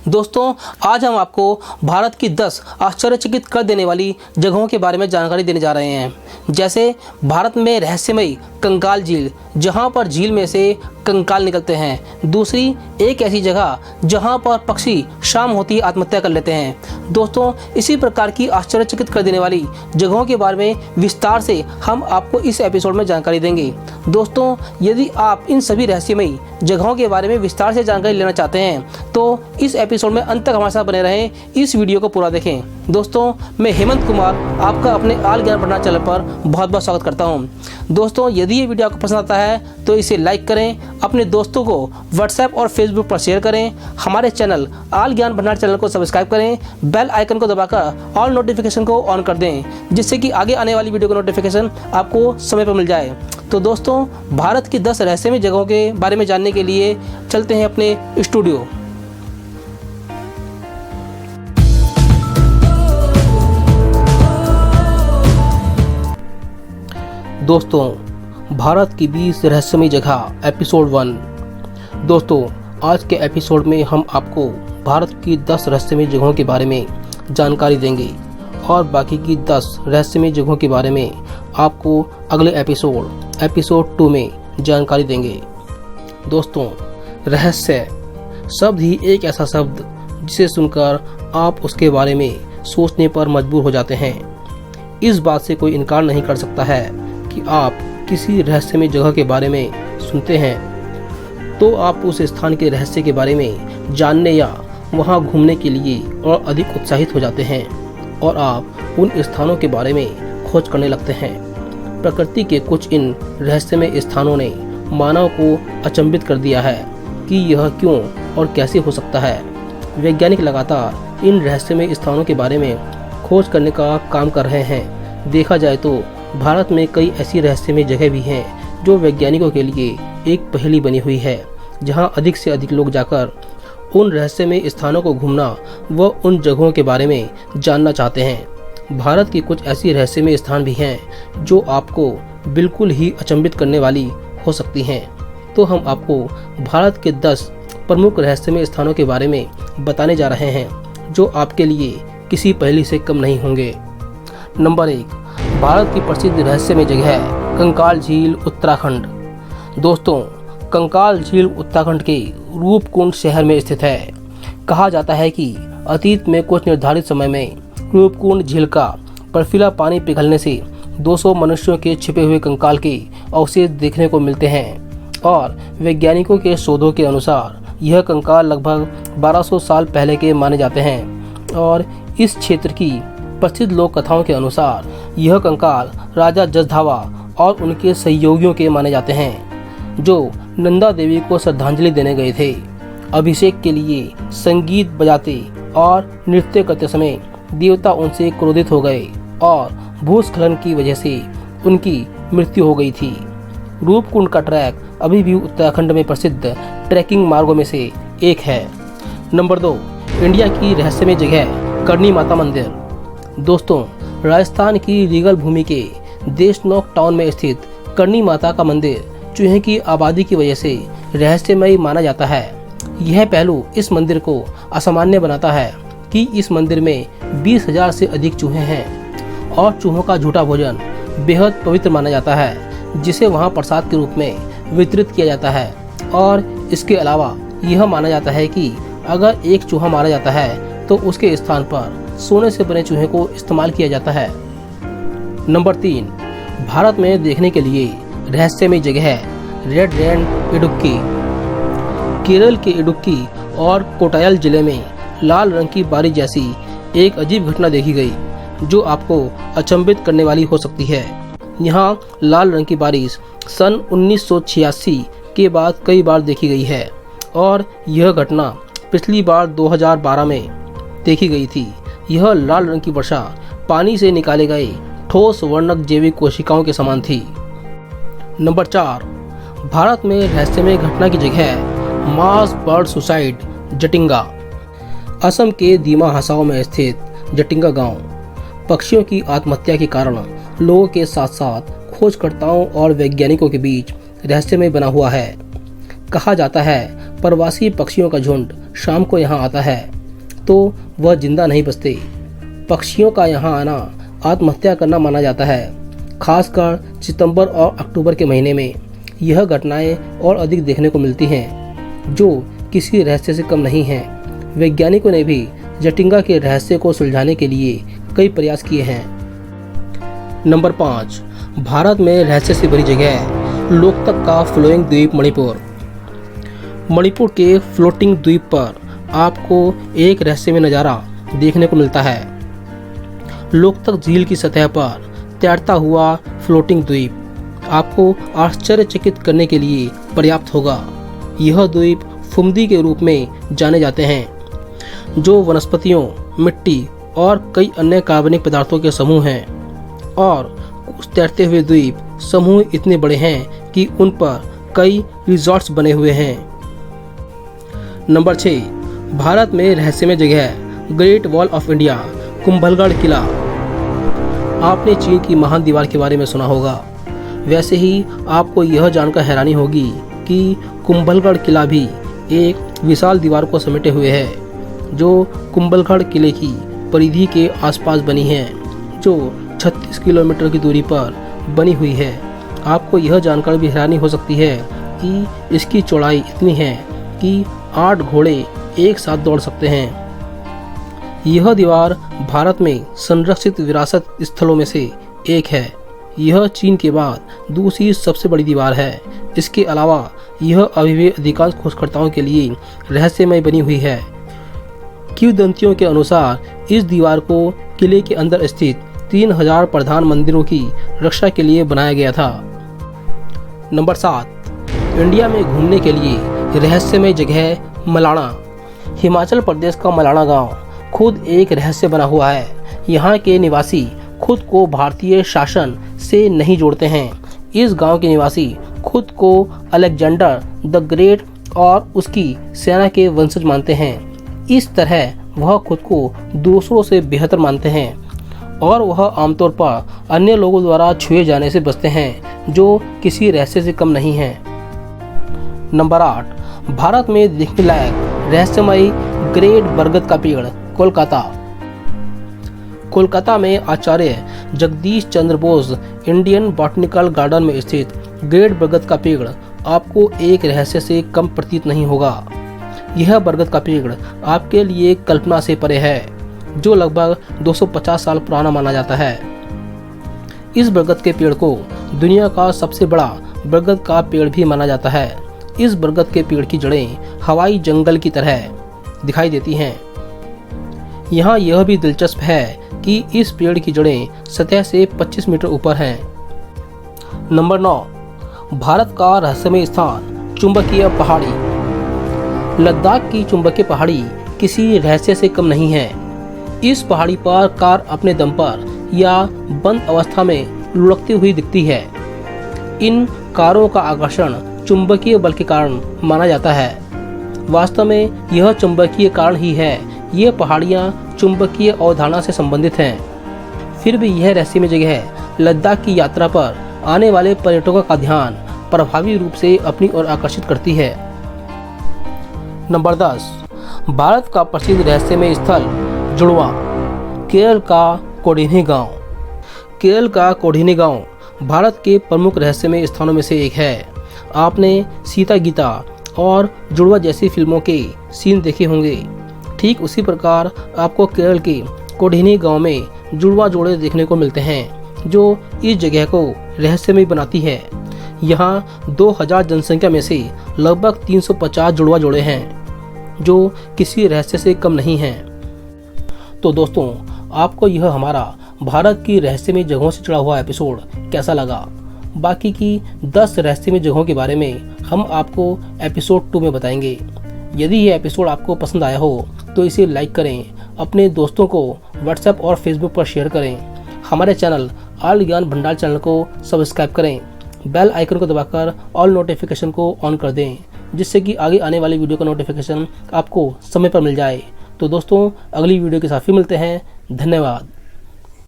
दोस्तों, आज हम आपको भारत की 10 आश्चर्यचकित कर देने वाली जगहों के बारे में जानकारी देने जा रहे हैं। जैसे भारत में रहस्यमयी कंकाल झील, जहां पर झील में से कंकाल निकलते हैं। दूसरी, एक ऐसी जगह जहां पर पक्षी शाम होती आत्महत्या कर लेते हैं। दोस्तों, इसी प्रकार की आश्चर्यचकित कर देने वाली जगहों के बारे में विस्तार से हम आपको इस एपिसोड में जानकारी देंगे। दोस्तों, यदि आप इन सभी रहस्यमयी जगहों के बारे में विस्तार से जानकारी लेना चाहते हैं तो इस एपिसोड में अंत तक हमारे साथ बने रहें, इस वीडियो को पूरा देखें। दोस्तों, मैं हेमंत कुमार आपका अपने आल ज्ञान भंडार चैनल पर बहुत बहुत स्वागत करता हूं। दोस्तों, यदि ये वीडियो आपको पसंद आता है तो इसे लाइक करें, अपने दोस्तों को व्हाट्सएप और फेसबुक पर शेयर करें, हमारे चैनल आल ज्ञान भंडार चैनल को सब्सक्राइब करें, बेल आइकन को दबाकर ऑल नोटिफिकेशन को ऑन कर दें, जिससे कि आगे आने वाली वीडियो का नोटिफिकेशन आपको समय पर मिल जाए। तो दोस्तों, भारत की 10 रहस्यमयी जगहों के बारे में जानने के लिए चलते हैं अपने स्टूडियो। दोस्तों, भारत की 20 रहस्यमयी जगह एपिसोड 1। दोस्तों, आज के एपिसोड में हम आपको भारत की 10 रहस्यमयी जगहों के बारे में जानकारी देंगे और बाकी की 10 रहस्यमयी जगहों के बारे में आपको अगले एपिसोड 2 में जानकारी देंगे। दोस्तों, रहस्य शब्द ही एक ऐसा शब्द जिसे सुनकर आप उसके बारे में सोचने पर मजबूर हो जाते हैं। इस बात से कोई इनकार नहीं कर सकता है कि आप किसी रहस्यमय जगह के बारे में सुनते हैं तो आप उस स्थान के रहस्य के बारे में जानने या वहां घूमने के लिए और अधिक उत्साहित हो जाते हैं और आप उन स्थानों के बारे में खोज करने लगते हैं। प्रकृति के कुछ इन रहस्यमय स्थानों ने मानव को अचंभित कर दिया है कि यह क्यों और कैसे हो सकता है। वैज्ञानिक लगातार इन रहस्यमय स्थानों के बारे में खोज करने का काम कर रहे हैं। देखा जाए तो भारत में कई ऐसी रहस्यमय जगह भी हैं जो वैज्ञानिकों के लिए एक पहेली बनी हुई है, जहां अधिक से अधिक लोग जाकर उन रहस्यमय स्थानों को घूमना व उन जगहों के बारे में जानना चाहते हैं। भारत की कुछ ऐसी रहस्यमय स्थान भी हैं जो आपको बिल्कुल ही अचंभित करने वाली हो सकती हैं। तो हम आपको भारत के 10 प्रमुख रहस्यमय स्थानों के बारे में बताने जा रहे हैं जो आपके लिए किसी पहेली से कम नहीं होंगे। नंबर 1, भारत की प्रसिद्ध रहस्यमय जगह है कंकाल झील, उत्तराखंड। दोस्तों, कंकाल झील उत्तराखंड के रूपकुंड शहर में स्थित है। कहा जाता है कि अतीत में कुछ निर्धारित समय में रूपकुंड झील का बर्फीला पानी पिघलने से 200 मनुष्यों के छिपे हुए कंकाल के अवशेष देखने को मिलते हैं और वैज्ञानिकों के शोधों के अनुसार यह कंकाल लगभग 1200 साल पहले के माने जाते हैं और इस क्षेत्र की प्रसिद्ध लोक कथाओं के अनुसार यह कंकाल राजा जसधावा और उनके सहयोगियों के माने जाते हैं जो नंदा देवी को श्रद्धांजलि देने गए थे। अभिषेक के लिए संगीत बजाते और नृत्य करते समय देवता उनसे क्रोधित हो गए और भूस्खलन की वजह से उनकी मृत्यु हो गई थी। रूपकुंड का ट्रैक अभी भी उत्तराखंड में प्रसिद्ध ट्रैकिंग मार्गों में से एक है। नंबर 2, इंडिया की रहस्यमय जगह करणी माता मंदिर। दोस्तों, राजस्थान की रीगल भूमि के देशनोक टाउन में स्थित करणी माता का मंदिर चूहे की आबादी की वजह से रहस्यमय माना जाता है। यह पहलू इस मंदिर को असामान्य बनाता है कि इस मंदिर में 20,000 से अधिक चूहे हैं और चूहों का झूठा भोजन बेहद पवित्र माना जाता है, जिसे वहां प्रसाद के रूप में वितरित किया जाता है। और इसके अलावा यह माना जाता है कि अगर एक चूहा मारा जाता है तो उसके स्थान पर सोने से बने चूहे को इस्तेमाल किया जाता है। नंबर 3, भारत में देखने के लिए रहस्यमय जगह है रेड रैन इडुक्की। केरल के इडुक्की और कोटायल जिले में लाल रंग की बारिश जैसी एक अजीब घटना देखी गई जो आपको अचंभित करने वाली हो सकती है। यहाँ लाल रंग की बारिश सन 1986 के बाद कई बार देखी गई है और यह घटना पिछली बार 2012 में देखी गई थी। यह लाल रंग की वर्षा पानी से निकाले गए ठोस वर्णक जैविक कोशिकाओं के समान थी। नंबर 4, भारत में रहस्यमय घटना की जगह है मास बर्ड सुसाइड, जटिंगा। असम के दीमा हसाओ में स्थित जटिंगा गांव पक्षियों की आत्महत्या के कारण लोगों के साथ साथ खोजकर्ताओं और वैज्ञानिकों के बीच रहस्यमय बना हुआ है। कहा जाता है प्रवासी पक्षियों का झुंड शाम को यहाँ आता है तो वह जिंदा नहीं बचते। पक्षियों का यहाँ आना आत्महत्या करना माना जाता है। खासकर सितंबर और अक्टूबर के महीने में यह घटनाएं और अधिक देखने को मिलती हैं, जो किसी रहस्य से कम नहीं हैं। वैज्ञानिकों ने भी जटिंगा के रहस्य को सुलझाने के लिए कई प्रयास किए हैं। नंबर 5, भारत में रहस्य से भरी जगह लोकतक का फ्लोइंग द्वीप मणिपुर। मणिपुर के फ्लोटिंग द्वीप पर आपको एक रहस्यमय नज़ारा देखने को मिलता है। लोकतक झील की सतह पर तैरता हुआ फ्लोटिंग द्वीप आपको आश्चर्यचकित करने के लिए पर्याप्त होगा। यह द्वीप फुमदी के रूप में जाने जाते हैं, जो वनस्पतियों, मिट्टी और कई अन्य कार्बनिक पदार्थों के समूह हैं। और कुछ तैरते हुए द्वीप समूह इतने बड़े हैं कि उन पर कई रिजॉर्ट्स बने हुए हैं। नंबर 6, भारत में रहस्यमय जगह great wall of India, Kumbhalgarh किला। आपने चीन की महान दीवार के बारे में सुना होगा, वैसे ही आपको यह जानकर हैरानी होगी कि कुंभलगढ़ किला भी एक विशाल दीवार को समेटे हुए है, जो कुंभलगढ़ किले की परिधि के आसपास बनी है, जो 36 किलोमीटर की दूरी पर बनी हुई है। आपको यह जानकर भी हैरानी हो सकती है कि इसकी चौड़ाई इतनी है कि 8 घोड़े एक साथ दौड़ सकते हैं। यह दीवार भारत में संरक्षित विरासत स्थलों में से एक है। यह चीन के बाद दूसरी सबसे बड़ी दीवार है। इसके अलावा यह अभी भी अधिकांश खोजकर्ताओं के लिए रहस्यमय बनी हुई है। किंवदंतियों के अनुसार इस दीवार को किले के अंदर स्थित 3000 प्रधान मंदिरों की रक्षा के लिए बनाया गया था। नंबर 7, इंडिया में घूमने के लिए रहस्यमय जगह मलाणा। हिमाचल प्रदेश का मलाणा गांव खुद एक रहस्य बना हुआ है। यहाँ के निवासी खुद को भारतीय शासन से नहीं जोड़ते हैं। इस गांव के निवासी खुद को अलेक्जेंडर द ग्रेट और उसकी सेना के वंशज मानते हैं। इस तरह वह खुद को दूसरों से बेहतर मानते हैं और वह आमतौर पर अन्य लोगों द्वारा छुए जाने से बचते हैं, जो किसी रहस्य से कम नहीं है। नंबर 8, भारत में देखने लायक रहस्यमय ग्रेट बरगद का पेड़, कोलकाता। कोलकाता में आचार्य Jagdish Chandra Bose Indian botanical garden में स्थित ग्रेट बरगद का पेड़ आपको एक रहस्य से कम प्रतीत नहीं होगा। यह बरगद का पेड़ आपके लिए कल्पना से परे है, जो लगभग 250 साल पुराना माना जाता है। इस बरगद के पेड़ को दुनिया का सबसे बड़ा बरगद का पेड़ भी माना जाता है। इस बरगद के पेड़ की जड़ें हवाई जंगल की तरह दिखाई देती हैं। यहाँ यह भी दिलचस्प है कि इस पेड़ की जड़ें सतह से 25 मीटर ऊपर हैं। नंबर 9, भारत का रहस्यमय स्थान चुंबकीय पहाड़ी। लद्दाख की चुंबकीय पहाड़ी किसी रहस्य से कम नहीं है। इस पहाड़ी पर कार अपने दम पर या बंद अवस्था में लुढ़कती हुई दिखती है। इन कारों का आकर्षण चुंबकीय बल के कारण माना जाता है। वास्तव में यह चुंबकीय कारण ही है। ये पहाड़ियाँ चुंबकीय अवधारणा से संबंधित हैं। फिर भी यह रहस्यमय जगह लद्दाख की यात्रा पर आने वाले पर्यटकों का ध्यान प्रभावी रूप से अपनी ओर आकर्षित करती है। नंबर 10, भारत का प्रसिद्ध रहस्यमय स्थल जुड़वा, केरल का कोडिन्ही गांव। केरल का कोडिन्ही गांव भारत के प्रमुख रहस्यमय स्थानों में से एक है। आपने सीता गीता और जुड़वा जैसी फिल्मों के सीन देखे होंगे। ठीक उसी प्रकार आपको केरल के कोडिन्ही गांव में जुड़वा जोड़े देखने को मिलते हैं, जो इस जगह को रहस्यमय बनाती है। यहाँ 2000 जनसंख्या में से लगभग 350 जुड़वा जोड़े हैं, जो किसी रहस्य से कम नहीं हैं। तो दोस्तों, आपको यह हमारा भारत की रहस्यमय जगहों से जुड़ा हुआ एपिसोड कैसा लगा? बाकी की 10 रहस्यमय जगहों के बारे में हम आपको एपिसोड 2 में बताएंगे। यदि ये एपिसोड आपको पसंद आया हो तो इसे लाइक करें, अपने दोस्तों को व्हाट्सएप और फेसबुक पर शेयर करें। हमारे चैनल ऑल ज्ञान भंडार चैनल को सब्सक्राइब करें। बेल आइकन को दबाकर ऑल नोटिफिकेशन को ऑन कर दें, जिससे कि आगे आने वाली वीडियो का नोटिफिकेशन आपको समय पर मिल जाए। तो दोस्तों, अगली वीडियो के साथ फिर मिलते हैं। धन्यवाद।